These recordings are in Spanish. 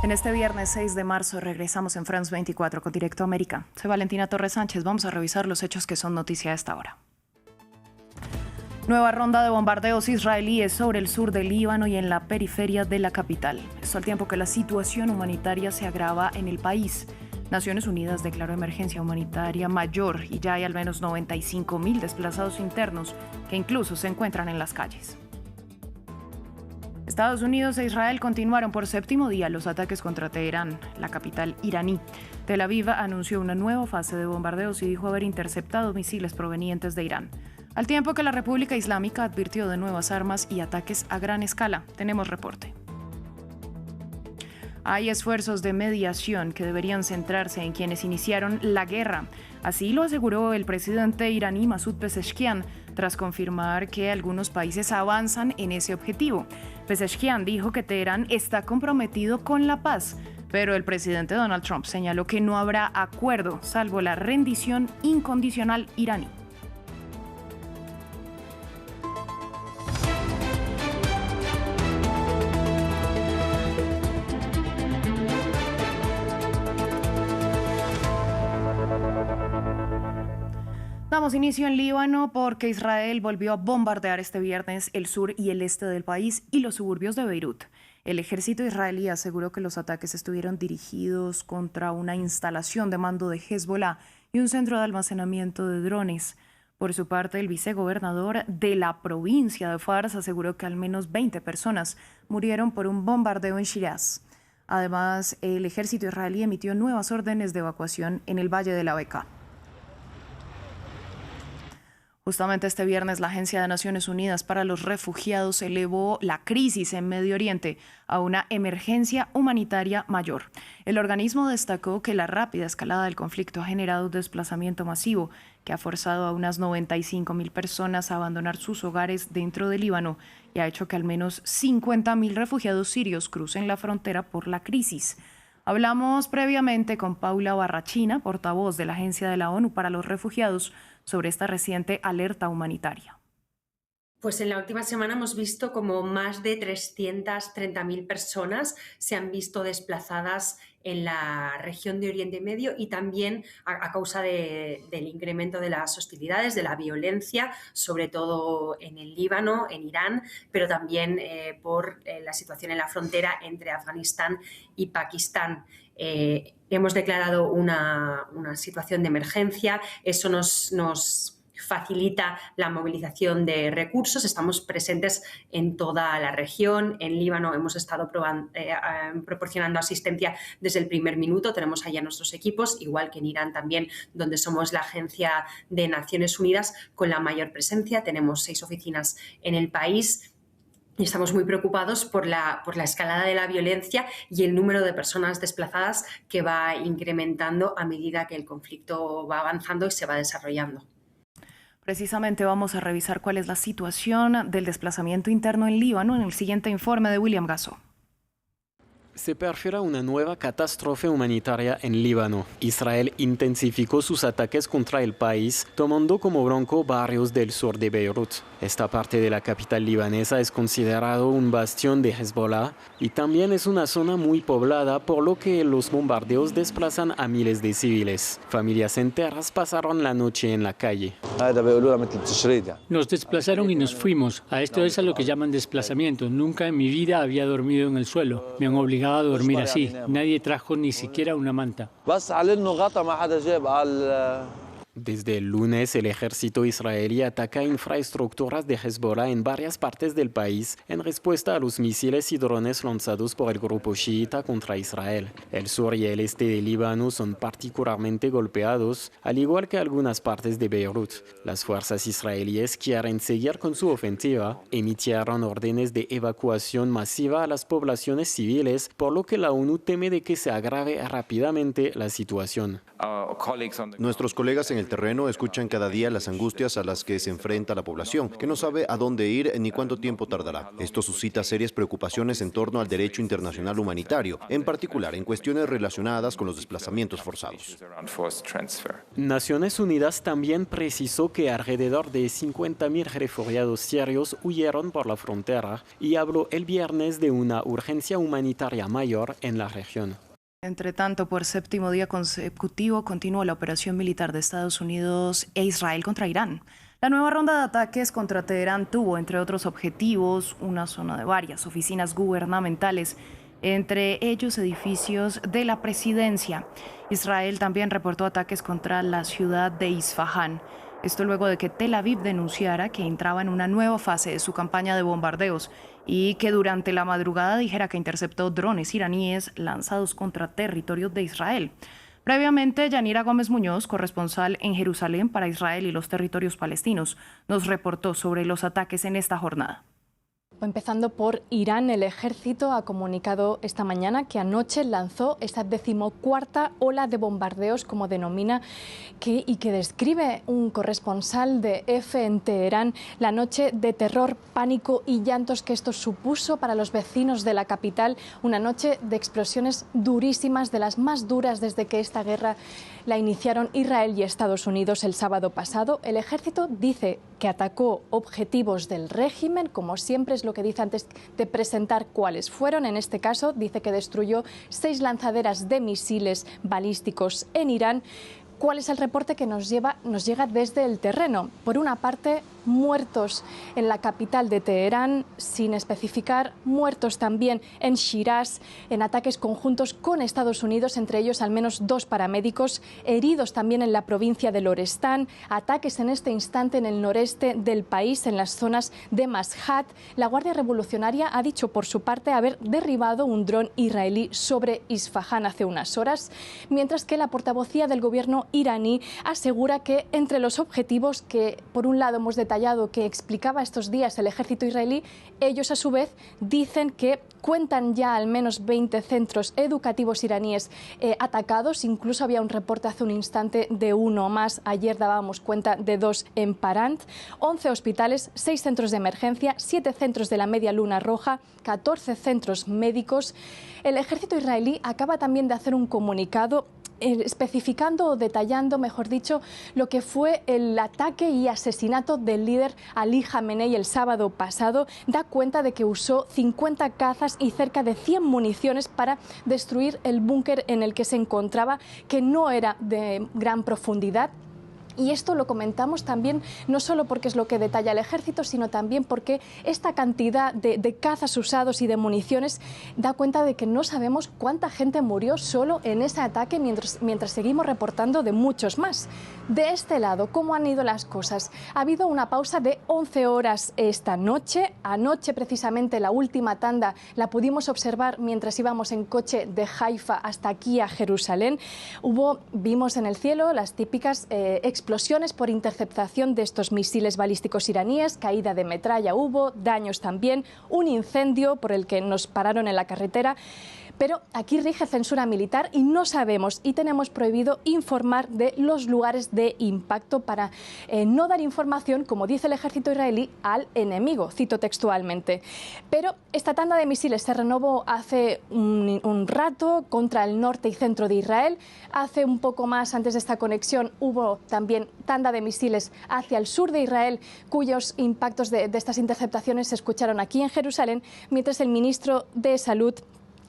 En este viernes 6 de marzo regresamos en France 24 con Directo América. Soy Valentina Torres Sánchez. Vamos a revisar los hechos que son noticia a esta hora. Nueva ronda de bombardeos israelíes sobre el sur del Líbano y en la periferia de la capital. Esto al tiempo que la situación humanitaria se agrava en el país. Naciones Unidas declaró emergencia humanitaria mayor y ya hay al menos 95.000 desplazados internos que incluso se encuentran en las calles. Estados Unidos e Israel continuaron por séptimo día los ataques contra Teherán, la capital iraní. Tel Aviv anunció una nueva fase de bombardeos y dijo haber interceptado misiles provenientes de Irán. Al tiempo que la República Islámica advirtió de nuevas armas y ataques a gran escala. Tenemos reporte. Hay esfuerzos de mediación que deberían centrarse en quienes iniciaron la guerra. Así lo aseguró el presidente iraní Masoud Pezeshkian, tras confirmar que algunos países avanzan en ese objetivo. Pezeshkian dijo que Teherán está comprometido con la paz, pero el presidente Donald Trump señaló que no habrá acuerdo salvo la rendición incondicional iraní. Damos inicio en Líbano porque Israel volvió a bombardear este viernes el sur y el este del país y los suburbios de Beirut. El ejército israelí aseguró que los ataques estuvieron dirigidos contra una instalación de mando de Hezbollah y un centro de almacenamiento de drones. Por su parte, el vicegobernador de la provincia de Fars aseguró que al menos 20 personas murieron por un bombardeo en Shiraz. Además, el ejército israelí emitió nuevas órdenes de evacuación en el Valle de la Bekaa. Justamente este viernes, la Agencia de Naciones Unidas para los Refugiados elevó la crisis en Medio Oriente a una emergencia humanitaria mayor. El organismo destacó que la rápida escalada del conflicto ha generado un desplazamiento masivo que ha forzado a unas 95.000 personas a abandonar sus hogares dentro del Líbano y ha hecho que al menos 50.000 refugiados sirios crucen la frontera por la crisis. Hablamos previamente con Paula Barrachina, portavoz de la Agencia de la ONU para los Refugiados, sobre esta reciente alerta humanitaria. Pues en la última semana hemos visto como más de 330.000 personas se han visto desplazadas en la región de Oriente Medio y también a causa del incremento de las hostilidades, de la violencia, sobre todo en el Líbano, en Irán, pero también por la situación en la frontera entre Afganistán y Pakistán. Hemos declarado una situación de emergencia, eso nos facilita la movilización de recursos. Estamos presentes en toda la región. En Líbano hemos estado proporcionando asistencia desde el primer minuto. Tenemos allá nuestros equipos, igual que en Irán también, donde somos la agencia de Naciones Unidas con la mayor presencia. Tenemos 6 oficinas en el país. Y estamos muy preocupados por la escalada de la violencia y el número de personas desplazadas que va incrementando a medida que el conflicto va avanzando y se va desarrollando. Precisamente vamos a revisar cuál es la situación del desplazamiento interno en Líbano en el siguiente informe de William Gasso. Se perfila una nueva catástrofe humanitaria en Líbano. Israel intensificó sus ataques contra el país, tomando como blanco barrios del sur de Beirut. Esta parte de la capital libanesa es considerado un bastión de Hezbollah y también es una zona muy poblada, por lo que los bombardeos desplazan a miles de civiles. Familias enteras pasaron la noche en la calle. Nos desplazaron y nos fuimos. A esto es a lo que llaman desplazamiento. Nunca en mi vida había dormido en el suelo. Me han obligado a dormir así. Nadie trajo ni siquiera una manta. Desde el lunes, el ejército israelí ataca infraestructuras de Hezbollah en varias partes del país en respuesta a los misiles y drones lanzados por el grupo chiita contra Israel. El sur y el este de Líbano son particularmente golpeados, al igual que algunas partes de Beirut. Las fuerzas israelíes quieren seguir con su ofensiva, emitieron órdenes de evacuación masiva a las poblaciones civiles, por lo que la ONU teme de que se agrave rápidamente la situación. Nuestros colegas en el terreno escuchan cada día las angustias a las que se enfrenta la población, que no sabe a dónde ir ni cuánto tiempo tardará. Esto suscita serias preocupaciones en torno al derecho internacional humanitario, en particular en cuestiones relacionadas con los desplazamientos forzados. Naciones Unidas también precisó que alrededor de 50.000 refugiados sirios huyeron por la frontera y habló el viernes de una urgencia humanitaria mayor en la región. Entre tanto, por séptimo día consecutivo continúa la operación militar de Estados Unidos e Israel contra Irán. La nueva ronda de ataques contra Teherán tuvo, entre otros objetivos, una zona de varias oficinas gubernamentales, entre ellos edificios de la presidencia. Israel también reportó ataques contra la ciudad de Isfahán. Esto luego de que Tel Aviv denunciara que entraba en una nueva fase de su campaña de bombardeos y que durante la madrugada dijera que interceptó drones iraníes lanzados contra territorios de Israel. Previamente, Yanira Gómez Muñoz, corresponsal en Jerusalén para Israel y los territorios palestinos, nos reportó sobre los ataques en esta jornada. Empezando por Irán, el ejército ha comunicado esta mañana que anoche lanzó esta 14ª ola de bombardeos, como denomina, y que describe un corresponsal de EFE en Teherán, la noche de terror, pánico y llantos que esto supuso para los vecinos de la capital, una noche de explosiones durísimas, de las más duras desde que esta guerra la iniciaron Israel y Estados Unidos el sábado pasado. El ejército dice que atacó objetivos del régimen, como siempre es lo que dice antes de presentar cuáles fueron. En este caso dice que destruyó 6 lanzaderas de misiles balísticos en Irán. ¿Cuál es el reporte que nos llega desde el terreno? Por una parte, muertos en la capital de Teherán, sin especificar, muertos también en Shiraz, en ataques conjuntos con Estados Unidos, entre ellos al menos 2 paramédicos, heridos también en la provincia de Lorestán, ataques en este instante en el noreste del país, en las zonas de Mashhad. La Guardia Revolucionaria ha dicho por su parte haber derribado un dron israelí sobre Isfahán hace unas horas, mientras que la portavocía del gobierno iraní asegura que entre los objetivos que, por un lado, hemos detallado que explicaba estos días el ejército israelí, ellos a su vez dicen que cuentan ya al menos 20 centros educativos iraníes atacados. Incluso había un reporte hace un instante de uno más. Ayer dábamos cuenta de 2 en Parant. 11 hospitales, 6 centros de emergencia, 7 centros de la Media Luna Roja, 14 centros médicos. El ejército israelí acaba también de hacer un comunicado especificando o detallando, mejor dicho, lo que fue el ataque y asesinato del líder Ali Khamenei el sábado pasado. Da cuenta de que usó 50 cazas y cerca de 100 municiones para destruir el búnker en el que se encontraba, que no era de gran profundidad. Y esto lo comentamos también no solo porque es lo que detalla el ejército, sino también porque esta cantidad de cazas usados y de municiones da cuenta de que no sabemos cuánta gente murió solo en ese ataque, mientras seguimos reportando de muchos más. De este lado, ¿cómo han ido las cosas? Ha habido una pausa de 11 horas esta noche. Anoche, precisamente, la última tanda la pudimos observar mientras íbamos en coche de Haifa hasta aquí a Jerusalén. Vimos en el cielo las típicas explosiones por interceptación de estos misiles balísticos iraníes, caída de metralla hubo, daños también, un incendio por el que nos pararon en la carretera. Pero aquí rige censura militar y no sabemos y tenemos prohibido informar de los lugares de impacto para no dar información, como dice el ejército israelí, al enemigo, cito textualmente. Pero esta tanda de misiles se renovó hace un rato contra el norte y centro de Israel. Hace un poco más, antes de esta conexión, hubo también tanda de misiles hacia el sur de Israel, cuyos impactos de estas interceptaciones se escucharon aquí en Jerusalén, mientras el ministro de Salud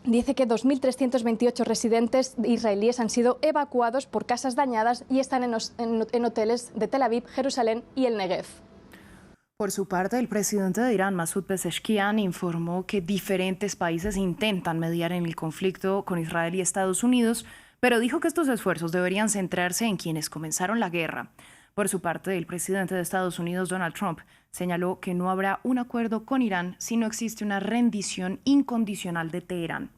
dice que 2.328 residentes israelíes han sido evacuados por casas dañadas y están en hoteles de Tel Aviv, Jerusalén y el Negev. Por su parte, el presidente de Irán, Masoud Pezeshkian, informó que diferentes países intentan mediar en el conflicto con Israel y Estados Unidos, pero dijo que estos esfuerzos deberían centrarse en quienes comenzaron la guerra. Por su parte, el presidente de Estados Unidos, Donald Trump, señaló que no habrá un acuerdo con Irán si no existe una rendición incondicional de Teherán.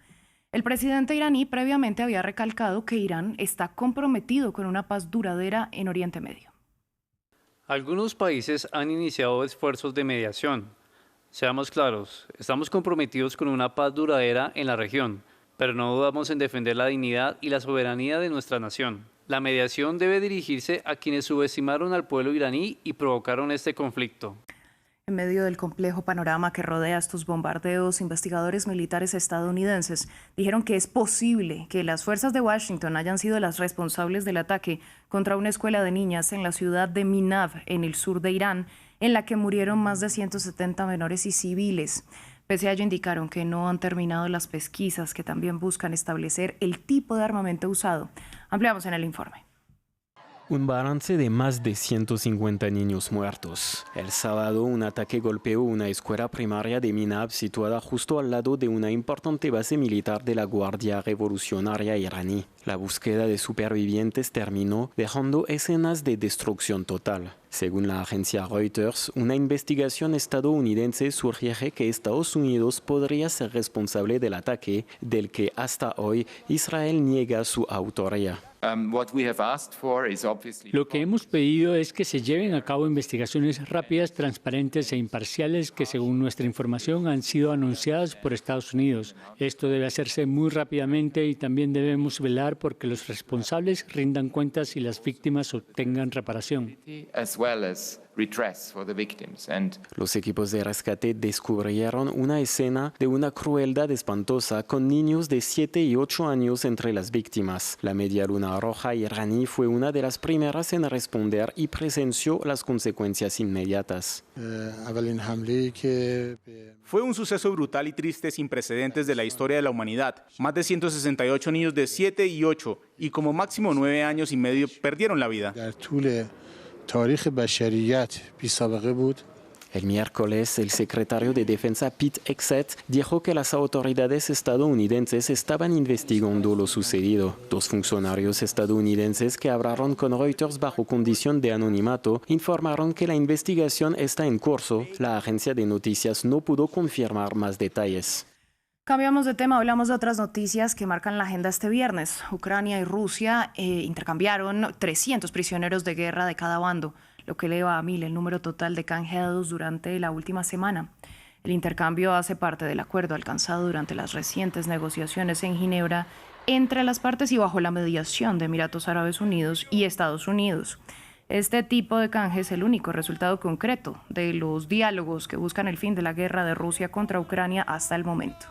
El presidente iraní previamente había recalcado que Irán está comprometido con una paz duradera en Oriente Medio. Algunos países han iniciado esfuerzos de mediación. Seamos claros, estamos comprometidos con una paz duradera en la región, pero no dudamos en defender la dignidad y la soberanía de nuestra nación. La mediación debe dirigirse a quienes subestimaron al pueblo iraní y provocaron este conflicto. En medio del complejo panorama que rodea estos bombardeos, investigadores militares estadounidenses dijeron que es posible que las fuerzas de Washington hayan sido las responsables del ataque contra una escuela de niñas en la ciudad de Minav, en el sur de Irán, en la que murieron más de 170 menores y civiles. Pese a ello, indicaron que no han terminado las pesquisas que también buscan establecer el tipo de armamento usado. Ampliamos en el informe. Un balance de más de 150 niños muertos. El sábado, un ataque golpeó una escuela primaria de Minav situada justo al lado de una importante base militar de la Guardia Revolucionaria iraní. La búsqueda de supervivientes terminó dejando escenas de destrucción total. Según la agencia Reuters, una investigación estadounidense sugiere que Estados Unidos podría ser responsable del ataque, del que hasta hoy Israel niega su autoría. Lo que hemos pedido es que se lleven a cabo investigaciones rápidas, transparentes e imparciales que, según nuestra información, han sido anunciadas por Estados Unidos. Esto debe hacerse muy rápidamente y también debemos velar porque los responsables rindan cuentas y las víctimas obtengan reparación. Los equipos de rescate descubrieron una escena de una crueldad espantosa con niños de 7 y 8 años entre las víctimas. La Media Luna Roja iraní fue una de las primeras en responder y presenció las consecuencias inmediatas. Fue un suceso brutal y triste sin precedentes de la historia de la humanidad. Más de 168 niños de 7 y 8 y como máximo 9 años y medio perdieron la vida. El miércoles, el secretario de Defensa Pete Hegseth dijo que las autoridades estadounidenses estaban investigando lo sucedido. Dos funcionarios estadounidenses que hablaron con Reuters bajo condición de anonimato informaron que la investigación está en curso. La agencia de noticias no pudo confirmar más detalles. Cambiamos de tema, hablamos de otras noticias que marcan la agenda este viernes. Ucrania y Rusia intercambiaron 300 prisioneros de guerra de cada bando, lo que eleva a 1000 el número total de canjeados durante la última semana. El intercambio hace parte del acuerdo alcanzado durante las recientes negociaciones en Ginebra entre las partes y bajo la mediación de Emiratos Árabes Unidos y Estados Unidos. Este tipo de canje es el único resultado concreto de los diálogos que buscan el fin de la guerra de Rusia contra Ucrania hasta el momento.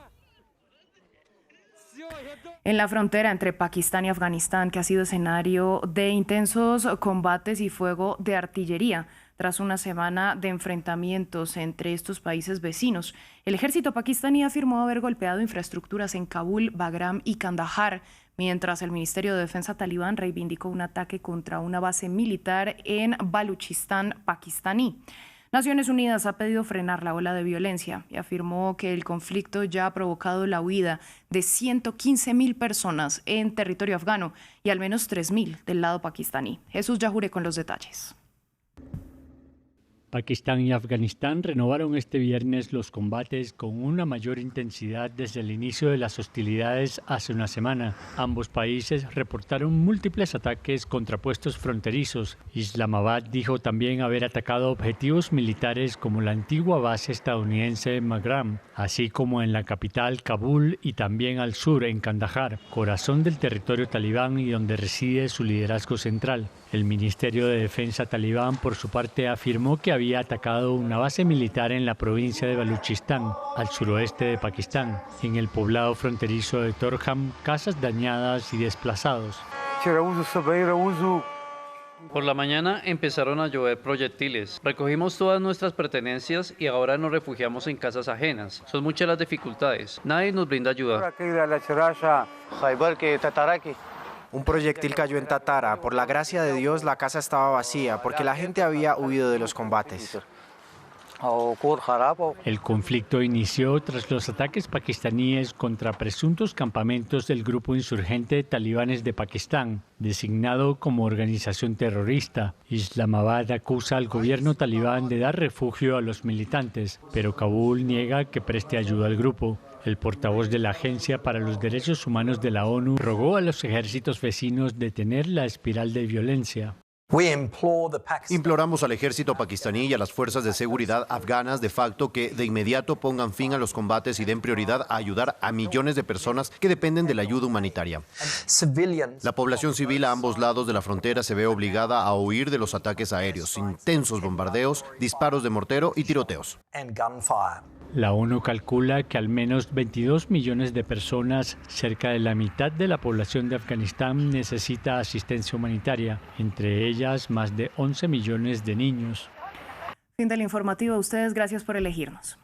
En la frontera entre Pakistán y Afganistán, que ha sido escenario de intensos combates y fuego de artillería, tras una semana de enfrentamientos entre estos países vecinos, el ejército pakistaní afirmó haber golpeado infraestructuras en Kabul, Bagram y Kandahar, mientras el Ministerio de Defensa talibán reivindicó un ataque contra una base militar en Baluchistán pakistaní. Naciones Unidas ha pedido frenar la ola de violencia y afirmó que el conflicto ya ha provocado la huida de 115.000 personas en territorio afgano y al menos 3.000 del lado pakistaní. Jesús Yajure con los detalles. Pakistán y Afganistán renovaron este viernes los combates con una mayor intensidad desde el inicio de las hostilidades hace una semana. Ambos países reportaron múltiples ataques contra puestos fronterizos. Islamabad dijo también haber atacado objetivos militares como la antigua base estadounidense en Bagram, así como en la capital Kabul y también al sur en Kandahar, corazón del territorio talibán y donde reside su liderazgo central. El Ministerio de Defensa talibán, por su parte, afirmó que había atacado una base militar en la provincia de Baluchistán, al suroeste de Pakistán, en el poblado fronterizo de Torkham, casas dañadas y desplazados. Por la mañana empezaron a llover proyectiles. Recogimos todas nuestras pertenencias y ahora nos refugiamos en casas ajenas. Son muchas las dificultades. Nadie nos brinda ayuda. Un proyectil cayó en Tatara. Por la gracia de Dios, la casa estaba vacía porque la gente había huido de los combates. El conflicto inició tras los ataques pakistaníes contra presuntos campamentos del grupo insurgente Talibanes de Pakistán, designado como organización terrorista. Islamabad acusa al gobierno talibán de dar refugio a los militantes, pero Kabul niega que preste ayuda al grupo. El portavoz de la Agencia para los Derechos Humanos de la ONU rogó a los ejércitos vecinos detener la espiral de violencia. Imploramos al ejército pakistaní y a las fuerzas de seguridad afganas de facto que de inmediato pongan fin a los combates y den prioridad a ayudar a millones de personas que dependen de la ayuda humanitaria. La población civil a ambos lados de la frontera se ve obligada a huir de los ataques aéreos, intensos bombardeos, disparos de mortero y tiroteos. La ONU calcula que al menos 22 millones de personas, cerca de la mitad de la población de Afganistán, necesita asistencia humanitaria, entre ellas más de 11 millones de niños. Fin del informativo. A ustedes, gracias por elegirnos.